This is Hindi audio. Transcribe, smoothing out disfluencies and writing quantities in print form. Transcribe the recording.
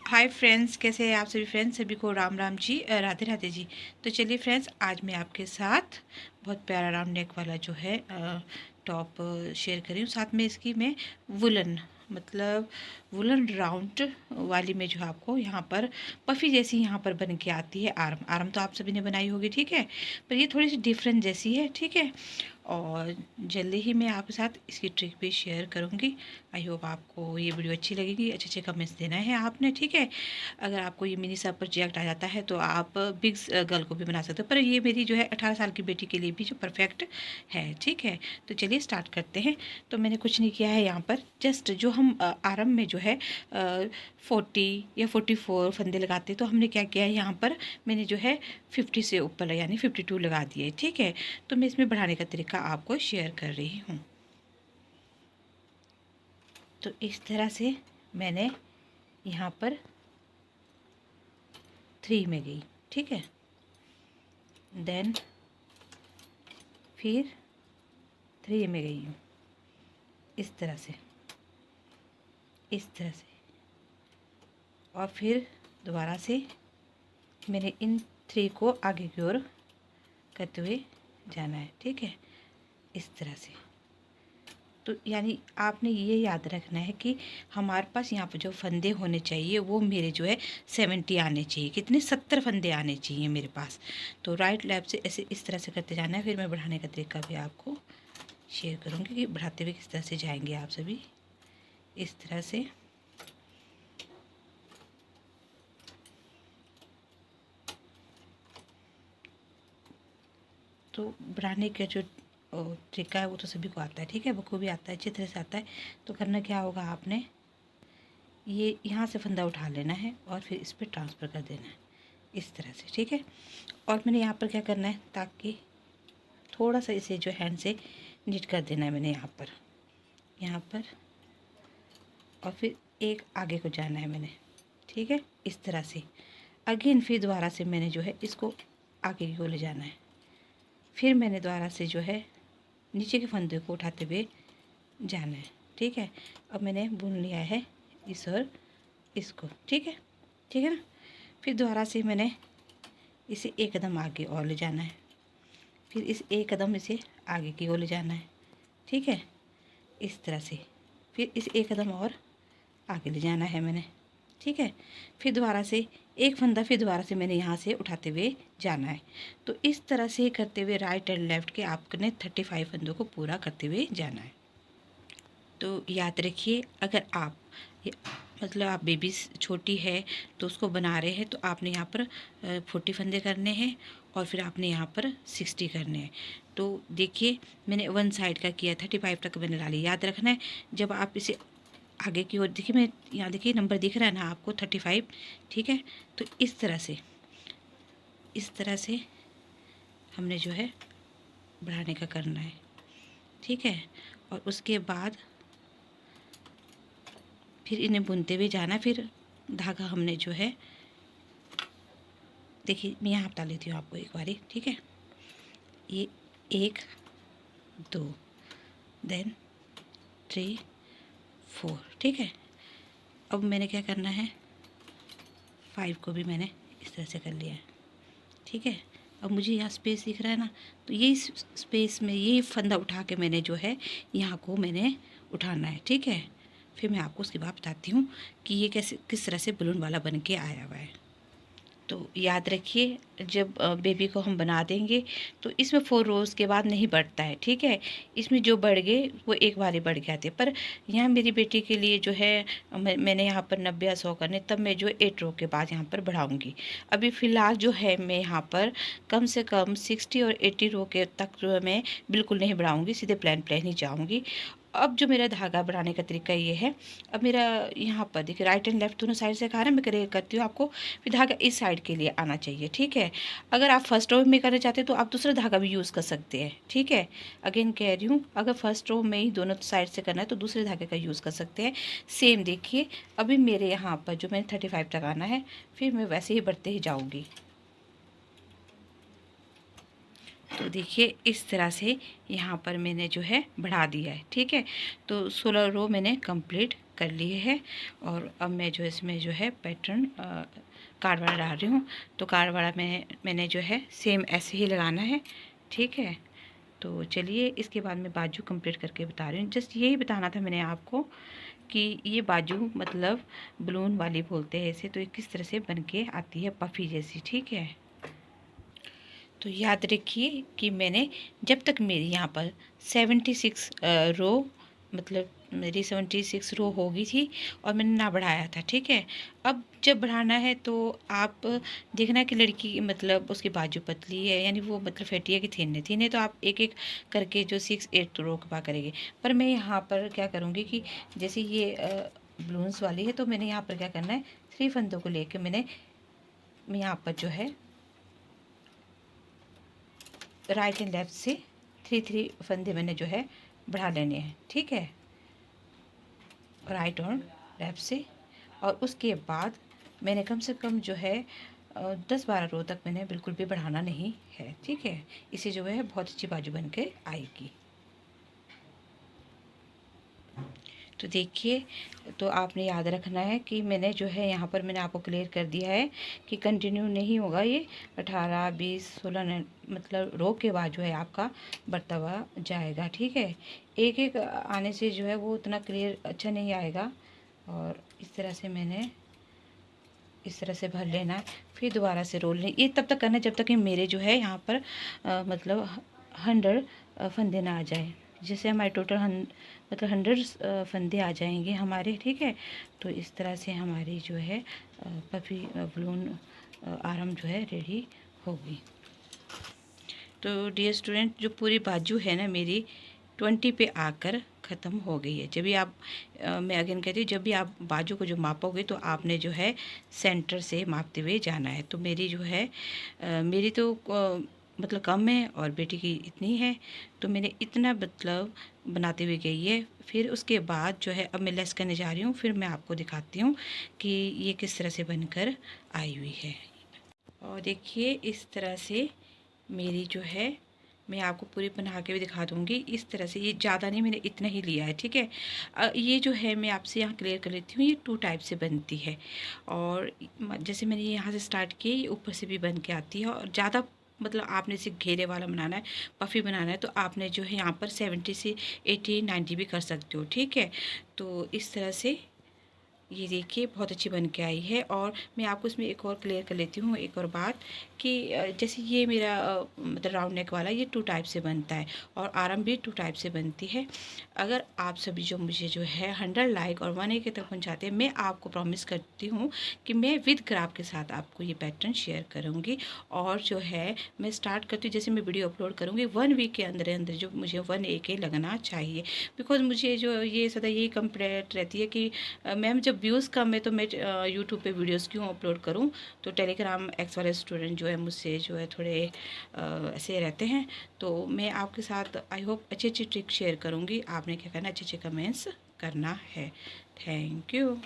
हाय फ्रेंड्स, कैसे हैं आप सभी फ्रेंड्स? सभी को राम राम जी, राधे राधे जी। तो चलिए फ्रेंड्स, आज मैं आपके साथ बहुत प्यारा राउंड नेक वाला जो है टॉप शेयर कर रही हूँ। साथ में इसकी मैं वुलन मतलब वुलन राउंड वाली में जो है आपको यहाँ पर पफ़ी जैसी यहाँ पर बन के आती है। आर्म आर्म तो आप सभी ने बनाई होगी, ठीक है, पर ये थोड़ी सी डिफरेंट जैसी है, ठीक है। और जल्दी ही मैं आपके साथ इसकी ट्रिक भी शेयर करूँगी। आई होप आपको ये वीडियो अच्छी लगेगी। अच्छे अच्छे कमेंट्स देना है आपने, ठीक है। अगर आपको ये मिनी सा प्रोजेक्ट आ जाता है तो आप बिग गर्ल को भी बना सकते हो, पर ये मेरी जो है 18 साल की बेटी के लिए भी जो परफेक्ट है, ठीक है। तो चलिए स्टार्ट करते हैं। तो मैंने कुछ नहीं किया है यहाँ पर, जस्ट जो हम आरंभ में जो है 40 या 44 फंदे लगाते, तो हमने क्या किया है यहाँ पर, मैंने जो है 50 से ऊपर यानी 52 लगा दिए, ठीक है। तो मैं इसमें बढ़ाने का तरीका आपको शेयर कर रही हूँ। तो इस तरह से मैंने यहाँ पर 3 में गई, ठीक है। देन फिर 3 में गई हूँ, इस तरह से, इस तरह से, और फिर दोबारा से मैंने इन 3 को आगे की ओर करते हुए जाना है, ठीक है, इस तरह से। तो यानी आपने ये याद रखना है कि हमारे पास यहाँ पर जो फंदे होने चाहिए वो मेरे जो है 70 आने चाहिए। कितने? 70 फंदे आने चाहिए मेरे पास। तो राइट लेफ्ट से ऐसे इस तरह से करते जाना है। फिर मैं बढ़ाने का तरीका भी आपको शेयर करूँगी कि बढ़ाते हुए किस तरह से जाएंगे आप सभी, इस तरह से। तो बढ़ाने का जो तरीका है वो तो सभी को आता है, ठीक है, बखूबी आता है, अच्छी तरह से आता है। तो करना क्या होगा, आपने ये यहाँ से फंदा उठा लेना है और फिर इस पर ट्रांसफ़र कर देना है, इस तरह से, ठीक है। और मैंने यहाँ पर क्या करना है, ताकि थोड़ा सा इसे जो हैंड से निट कर देना है मैंने यहाँ पर और फिर एक आगे को जाना है मैंने, ठीक है, इस तरह से। अगेन फिर दोबारा से मैंने जो है इसको आगे की ओर ले जाना है। फिर मैंने दोबारा से जो है नीचे के फंदे को उठाते हुए जाना है, ठीक है। अब मैंने बुन लिया है इस और इसको, ठीक है, ठीक है ना। फिर दोबारा से मैंने इसे एक कदम आगे और ले जाना है, फिर इस एक कदम इसे आगे की ओर ले जाना है, ठीक है, इस तरह से। फिर इस एक कदम और आगे ले जाना है मैंने, ठीक है। फिर दोबारा से एक फंदा, फिर दोबारा से मैंने यहाँ से उठाते हुए जाना है। तो इस तरह से करते हुए राइट एंड लेफ़्ट के आपने 35 फंदों को पूरा करते हुए जाना है। तो याद रखिए, अगर आप मतलब आप बेबी छोटी है तो उसको बना रहे हैं, तो आपने यहाँ पर 40 फंदे करने हैं और फिर आपने यहाँ पर 60 करने हैं। तो देखिए, मैंने वन साइड का किया, 35 तक मैंने डाली। याद रखना है, जब आप इसे आगे की ओर, देखिए मैं यहाँ, देखिए नंबर दिख रहा है ना आपको, 35, ठीक है। तो इस तरह से हमने जो है बढ़ाने का करना है, ठीक है। और उसके बाद फिर इन्हें बुनते हुए जाना। फिर धागा हमने जो है, देखिए मैं यहाँ बता लेती हूँ आपको एक बारी, ठीक है। ये 1 2 देन 3 4, ठीक है। अब मैंने क्या करना है, 5 को भी मैंने इस तरह से कर लिया है, ठीक है। अब मुझे यहाँ स्पेस दिख रहा है ना, तो ये स्पेस में ये फंदा उठा के मैंने जो है यहाँ को मैंने उठाना है, ठीक है। फिर मैं आपको उसके बाद बताती हूँ कि ये कैसे, किस तरह से बलून वाला बन के आया हुआ है। तो याद रखिए, जब बेबी को हम बना देंगे तो इसमें 4 रोज़ के बाद नहीं बढ़ता है, ठीक है। इसमें जो बढ़ गए वो एक बार ही बढ़ गए थे, पर यहाँ मेरी बेटी के लिए जो है मैंने यहाँ पर 90 या 100 करने, तब मैं जो 8 रो के बाद यहाँ पर बढ़ाऊँगी। अभी फ़िलहाल जो है मैं यहाँ पर कम से कम 60 और 80 रो के तक जो है मैं बिल्कुल नहीं बढ़ाऊँगी, सीधे प्लेन ही जाऊँगी। अब जो मेरा धागा बढ़ाने का तरीका ये है, अब मेरा यहाँ पर देखिए राइट एंड लेफ्ट दोनों साइड से कहा है, मैं करती हूँ आपको। फिर धागा इस साइड के लिए आना चाहिए, ठीक है। अगर आप फर्स्ट रो में करना चाहते हैं तो आप दूसरा धागा भी यूज़ कर सकते हैं, ठीक है। अगेन कह रही हूँ, अगर फर्स्ट रो में ही दोनों साइड से करना है तो दूसरे धागे का यूज़ कर सकते हैं। सेम देखिए, अभी मेरे यहाँ पर जो मैंने 35 तक आना है, फिर मैं वैसे ही बढ़ते ही जाऊँगी। तो देखिए इस तरह से यहाँ पर मैंने जो है बढ़ा दिया है, ठीक है। तो 16 रो मैंने कंप्लीट कर लिए हैं। और अब मैं जो इसमें जो है पैटर्न कार्ड वाला डाल रही हूँ। तो कार्ड वाला मैंने जो है सेम ऐसे ही लगाना है, ठीक है। तो चलिए इसके बाद मैं बाजू कंप्लीट करके बता रही हूँ। जस्ट यही बताना था मैंने आपको कि ये बाजू मतलब बलून वाली बोलते हैं इसे, तो ये किस तरह से बन के आती है पफ़ी जैसी, ठीक है। तो याद रखिए कि मैंने जब तक मेरी यहाँ पर 76 रो मतलब मेरी 76 रो हो गई थी और मैंने ना बढ़ाया था, ठीक है। अब जब बढ़ाना है तो आप देखना कि लड़की मतलब उसकी बाजू पतली है, यानी वो मतलब फैटी है कि थिन है, तो आप एक एक करके जो 6-8 रो के बाद करेंगे। पर मैं यहाँ पर क्या करूँगी कि जैसे ये बलून्स वाली है, तो मैंने यहाँ पर क्या करना है, 3 फंदों को लेके मैं यहाँ पर जो है राइट एंड लेफ़्ट से 3 फंदे मैंने जो है बढ़ा लेने हैं, ठीक है, राइट और लेफ़्ट से। और उसके बाद मैंने कम से कम जो है 10-12 रो तक मैंने बिल्कुल भी बढ़ाना नहीं है, ठीक है। इसे जो है बहुत अच्छी बाजू बन के आएगी। तो देखिए, तो आपने याद रखना है कि मैंने जो है यहाँ पर मैंने आपको क्लियर कर दिया है कि कंटिन्यू नहीं होगा, ये 18, 20, 16 मतलब रो के बाद जो है आपका बढ़ता हुआ जाएगा, ठीक है। एक एक आने से जो है वो उतना क्लियर अच्छा नहीं आएगा। और इस तरह से मैंने इस तरह से भर लेना है, फिर दोबारा से रोल लें। ये तब तक करना है जब तक कि मेरे जो है यहाँ पर मतलब 100 फंदे ना आ जाए। जैसे हमारे टोटल मतलब 100 फंदे आ जाएंगे हमारे, ठीक है। तो इस तरह से हमारी जो है पफी बलून आर्म जो है रेडी होगी। तो डियर स्टूडेंट, जो पूरी बाजू है ना मेरी 20 पे आकर ख़त्म हो गई है। जब भी आप मैं अगेन कहती हूँ, जब भी आप बाजू को जो मापोगे तो आपने जो है सेंटर से मापते हुए जाना है। तो मेरी जो है मेरी तो मतलब कम है और बेटी की इतनी है, तो मैंने इतना मतलब बनाते हुए गई है। फिर उसके बाद जो है अब मैं लेस करने जा रही हूँ, फिर मैं आपको दिखाती हूँ कि ये किस तरह से बनकर आई हुई है। और देखिए इस तरह से मेरी जो है मैं आपको पूरी बना के भी दिखा दूँगी। इस तरह से, ये ज़्यादा नहीं, मैंने इतना ही लिया है, ठीक है। ये जो है मैं आपसे यहाँ क्लियर कर लेती हूँ, ये 2 टाइप से बनती है। और जैसे मैंने यहाँ से स्टार्ट किया, ये ऊपर से भी बन के आती है। और ज़्यादा मतलब आपने इसे घेरे वाला बनाना है, पफ़ी बनाना है, तो आपने जो है यहाँ पर 70 से 80, 90 भी कर सकते हो, ठीक है। तो इस तरह से ये देखिए बहुत अच्छी बन के आई है। और मैं आपको इसमें एक और क्लियर कर लेती हूँ, एक और बात कि जैसे ये मेरा मतलब राउंड नेक वाला ये 2 टाइप से बनता है और आर्म भी 2 टाइप से बनती है। अगर आप सभी जो मुझे जो है 100 लाइक और 1A तक पहुँचाते हैं, मैं आपको प्रॉमिस करती हूँ कि मैं विद क्राफ्ट के साथ आपको ये पैटर्न शेयर करूँगी। और जो है मैं स्टार्ट करती हूँ, जैसे मैं वीडियो अपलोड करूँगी 1 वीक के अंदर अंदर जो मुझे 1A लगना चाहिए। बिकॉज मुझे जो ये सदा यही कंप्लेंट रहती है कि मैम जब व्यूज़ कम है तो मैं यूट्यूब पे वीडियोस क्यों अपलोड करूं। तो टेलीग्राम एक्स वाले स्टूडेंट जो है मुझसे जो है थोड़े ऐसे रहते हैं। तो मैं आपके साथ आई होप अच्छी अच्छी ट्रिक शेयर करूंगी। आपने क्या करना, अच्छे अच्छे कमेंट्स करना है। Thank you.